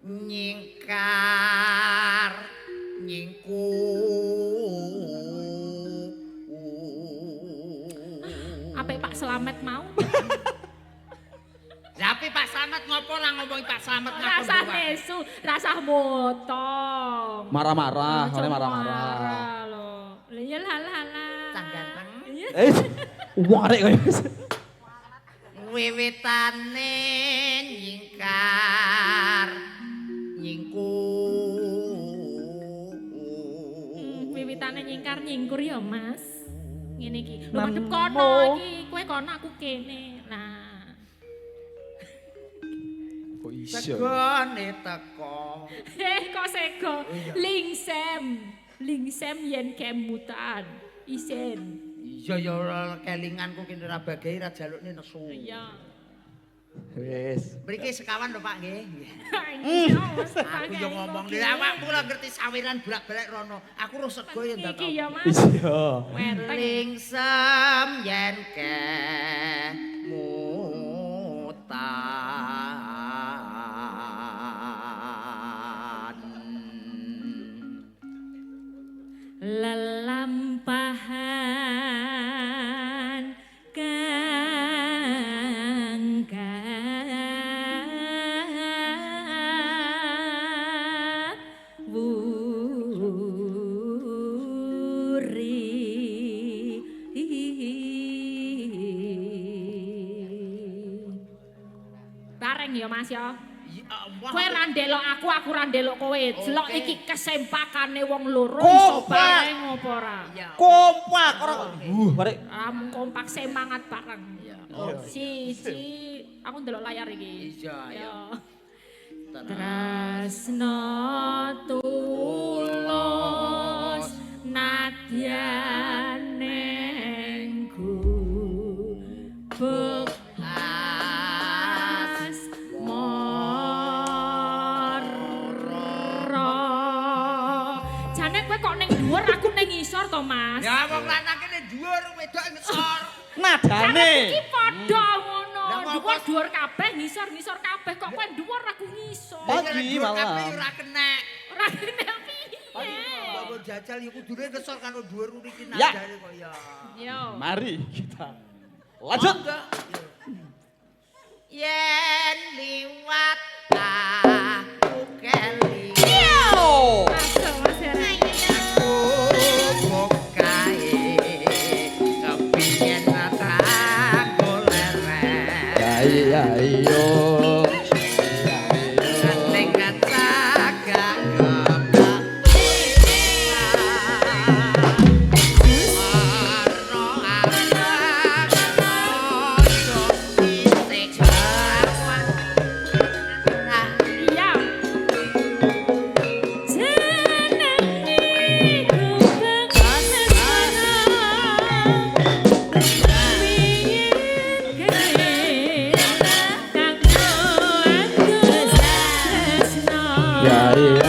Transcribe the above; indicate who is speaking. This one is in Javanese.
Speaker 1: nyingkar nyingku
Speaker 2: Apik Pak Slamet mau.
Speaker 1: Tapi Pak Slamet ngopo lah ngomongi Pak Slamet ngapa
Speaker 2: Rasah nesu, rasah motong.
Speaker 3: Marah-marah, oleh marah-marah.
Speaker 2: Marah lho. Lha ya lah.
Speaker 1: Cang ganteng.
Speaker 3: Wong arek kaya
Speaker 1: Wiwitane nyingkar nyingku
Speaker 2: Wiwitane nyingkar nyingkur ya Mas. Ngene iki. Lho madhep kono iki, kowe kono aku kene. Nah.
Speaker 3: kok iso.
Speaker 1: segone teko
Speaker 2: Kok sego. Lingsem yen kemutan. Isen.
Speaker 1: iya ya kelinganku kene ra bagahi ra jalukne nesu
Speaker 2: Iya.
Speaker 3: Wis.
Speaker 1: mriki sekawan lho Pak nggih
Speaker 2: Aku
Speaker 1: yo ngomong lho awakmu ora ngerti sawiran bolak-balik rono aku ro sego ya ndak
Speaker 2: Iki ya Mas.
Speaker 3: Iya.
Speaker 2: Wenteng.
Speaker 1: lingsem yen kemutan
Speaker 2: Lelampahan kang wuri bareng ya Mas ya. Kowe ra ndelok aku ra ndelok kowe. Jelok iki kesempakane wong loro iso bareng apa ora?
Speaker 3: Kompak ora. Barek.
Speaker 2: Mung kompak semangat bareng. Siji, aku ndelok layar iki.
Speaker 1: Iya.
Speaker 2: Tresno tulus nadyane gubuk ngisor to Mas.
Speaker 1: Ya wong lanang kene dhuwur wedok ngisor.
Speaker 3: Nadane.
Speaker 2: Iki padha ngono. Dhuwur kabeh ngisor kabeh kok kowe dhuwur aku ngisor.
Speaker 3: Pagi malam.
Speaker 1: Ora kenek.
Speaker 2: Ora kenek piye.
Speaker 1: Mbok jajal ya kudune ngisor karo dhuwur iki
Speaker 3: nadane
Speaker 1: kok ya.
Speaker 2: Yo.
Speaker 3: Mari kita lanjut.
Speaker 1: Yen liwat aku keli.
Speaker 3: Yo.
Speaker 2: Masuk Mas Hera.
Speaker 3: Ayo. Yeah.